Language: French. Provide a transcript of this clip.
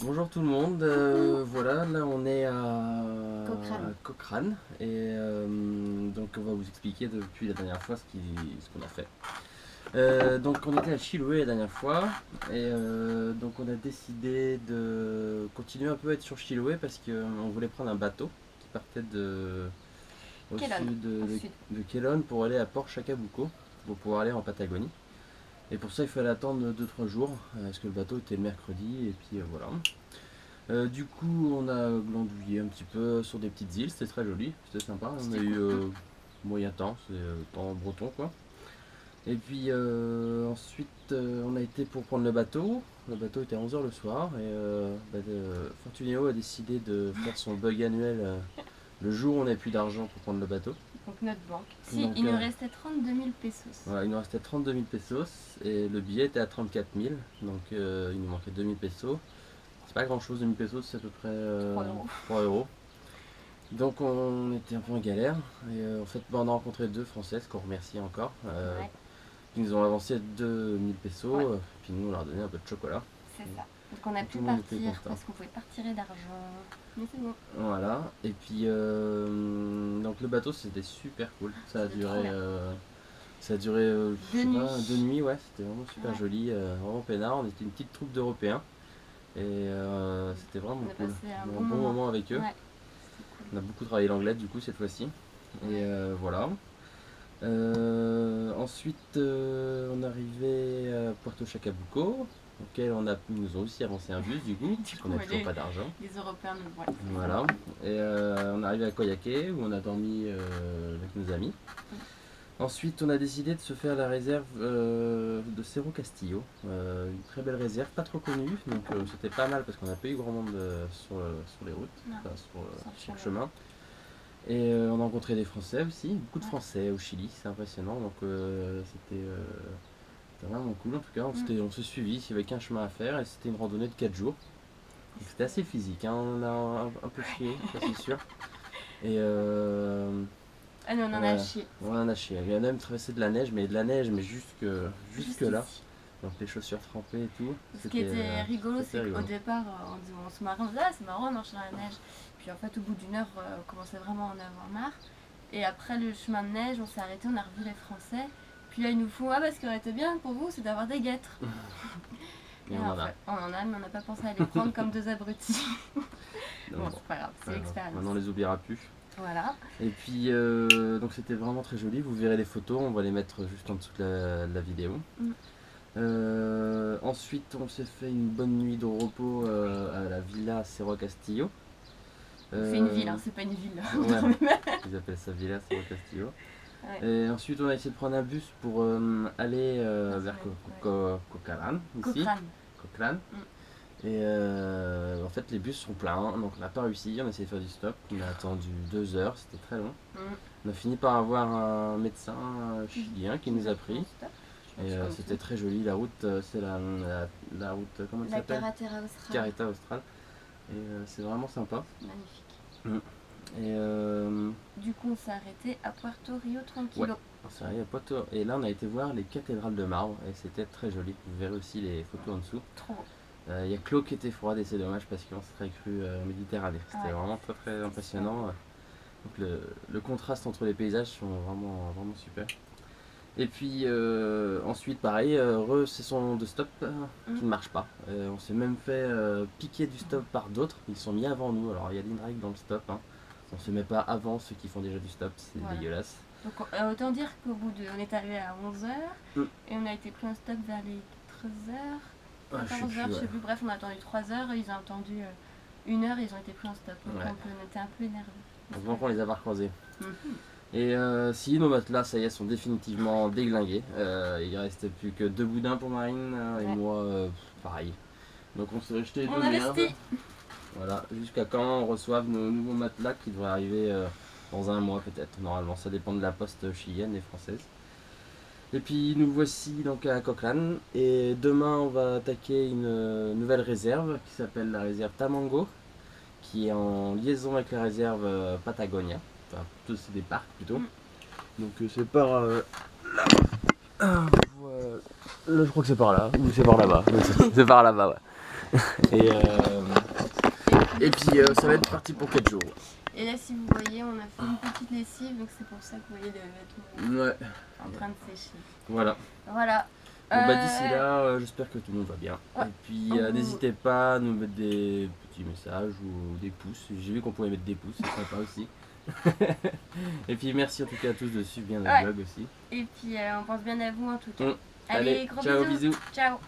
Bonjour tout le monde, voilà, là on est Cochrane. à Cochrane et donc on va vous expliquer depuis la dernière fois ce qu'on a fait. Donc on était à Chiloé la dernière fois et donc on a décidé de continuer un peu à être sur Chiloé parce qu'on voulait prendre un bateau qui partait au Kelon, sud au sud. de Kelon pour aller à Port Chacabuco pour pouvoir aller en Patagonie. Et pour ça il fallait attendre 2-3 jours parce que le bateau était le mercredi et puis voilà. Du coup, on a glandouillé un petit peu sur des petites îles, c'était très joli, c'était sympa. On a C'était eu cool. moyen temps, c'est temps breton quoi. Et puis ensuite, on a été pour prendre le bateau. Le bateau était à 11 h le soir et Fortuneo a décidé de faire son bug annuel le jour où on n'avait plus d'argent pour prendre le bateau. Donc notre banque. Si, Donc il nous restait 32 000 pesos. voilà, il nous restait 32 000 pesos et le billet était à 34 000, donc il nous manquait 2 000 pesos. C'est pas grand chose, 2 000 pesos, c'est à peu près 3 euros. 3 euros. Donc on était un peu en galère et en fait on a rencontré deux Françaises qu'on remercie encore. Ouais, Qui nous ont avancé 2000 pesos, ouais, puis nous on leur a donné un peu de chocolat. c'est ça. Donc on a Tout pu le monde était partir content. parce qu'on pouvait pas retirer d'argent. Mais c'est bon. Voilà, et puis donc le bateau c'était super cool. C'était trop bien. Ça a duré je Deux sais nuits. pas, 2 nuits, ouais, c'était vraiment super Ouais. joli, vraiment peinard. On était une petite troupe d'Européens et c'était vraiment On a cool. passé un Un bon bon moment. moment avec eux. Ouais, c'était cool. On a beaucoup travaillé l'anglais du coup cette fois-ci. Et Ouais. voilà. Ensuite, on est arrivé à Puerto Chacabuco, auquel ils nous ont aussi avancé un bus du coup, Du parce coup, qu'on n'a toujours pas d'argent. les Européens nous voient. Voilà. Et on est arrivé à Coyhaique où on a dormi avec nos amis. Ensuite, on a décidé de se faire la réserve de Cerro Castillo, une très belle réserve, pas trop connue, donc c'était pas mal parce qu'on n'a pas eu grand monde sur les routes, Non, enfin, sur sur le le chemin. chemin. Et on a rencontré des Français aussi, beaucoup de Français au Chili, c'est impressionnant, donc c'était vraiment cool. En tout cas, on s'est suivis, il n'y avait qu'un chemin à faire et c'était une randonnée de 4 jours. Donc c'était assez physique, hein, on a un peu chié, ça c'est sûr. Et Ah non, on en a chié. on en a chié. Il y a même traversé de la neige, mais jusque là. Juste ici. Donc les chaussures trempées et tout. Ce qui était rigolo, c'était c'est qu'au rigolo. départ, on se marrait, on se disait, ah, c'est marrant, on marche dans la neige. Puis en fait, au bout d'une heure, on commençait vraiment à en avoir marre. Et après le chemin de neige, on s'est arrêté, on a revu les Français. Puis là, ils nous font, ah, bah, ce qui aurait été bien pour vous, c'est d'avoir des guêtres. Et Et on en en a. fait, on en a, mais on n'a pas pensé à les prendre comme deux abrutis. Donc, Bon, c'est pas grave, c'est l'expérience. maintenant on les oubliera plus. Voilà. Et puis donc c'était vraiment très joli, vous verrez les photos, on va les mettre juste en dessous de la vidéo. Ensuite on s'est fait une bonne nuit de repos à la Villa Cerro Castillo. C'est une ville, hein, c'est pas une ville. Ouais, ils appellent ça Villa Cerro Castillo. Ouais. Et ensuite on a essayé de prendre un bus pour aller vers Cochrane, ici. Cochrane. Cochrane. Et en fait les bus sont pleins, donc on n'a pas réussi, on a essayé de faire du stop, on a attendu 2 heures, c'était très long. On a fini par avoir un médecin chilien qui nous a pris. Et c'était très joli, la route, c'est la route, comment elle La s'appelle? Carretera Austral. Carreta Austral. Et c'est vraiment sympa. Magnifique. Et Du coup, on s'est arrêté à Puerto Rio Tranquilo. ouais, c'est arrivé à Puerto. Et là on a été voir les cathédrales de marbre et c'était très joli. Vous verrez aussi les photos en dessous. Trop beau. Il y a que l'eau qui était froide et c'est dommage parce qu'on serait cru Méditerranée. C'était vraiment très très impressionnant. Donc le contraste entre les paysages sont vraiment, vraiment super. Et puis ensuite pareil, session de stop qui ne marche pas. On s'est même fait piquer du stop par d'autres, ils sont mis avant nous. Alors il y a une règle dans le stop, hein. On se met pas avant ceux qui font déjà du stop, c'est dégueulasse. Donc autant dire qu'au bout de... On est arrivé à 11 h et on a été pris un stop vers les 13 h. 14 h, je sais plus. Bref, on a attendu 3 heures et ils ont attendu 1 heure et ils ont été pris en stop. Donc on était un peu énervés. Heureusement qu'on les a pas recroisés. Et si nos matelas, ça y est, sont définitivement déglingués. Il restait plus que 2 boudins pour Marine et moi, pareil. Donc on s'est jeté On de a merde. resté. Voilà, jusqu'à quand on reçoive nos nouveaux matelas qui devraient arriver dans un mois peut-être. Normalement, ça dépend de la poste chilienne et française. Et puis nous voici donc à Cochrane et demain on va attaquer une nouvelle réserve qui s'appelle la réserve Tamango, qui est en liaison avec la réserve Patagonia. Enfin, plutôt c'est des parcs plutôt. Donc c'est par là. Là je crois que c'est par là, ou c'est par là-bas. C'est par là-bas, ouais. Et Et puis ça va être parti pour 4 jours. Et là, si vous voyez, on a fait une petite lessive, donc c'est pour ça que vous voyez les vêtements en train de sécher. Voilà. Voilà. Bon, bah, d'ici là, j'espère que tout le monde va bien. Ouais. Et puis n'hésitez pas à nous mettre des petits messages ou des pouces. J'ai vu qu'on pouvait mettre des pouces, c'est sympa aussi. Et puis merci en tout cas à tous de suivre bien le vlog aussi. Et puis on pense bien à vous en tout cas. Allez, gros ciao, bisous. bisous. Ciao.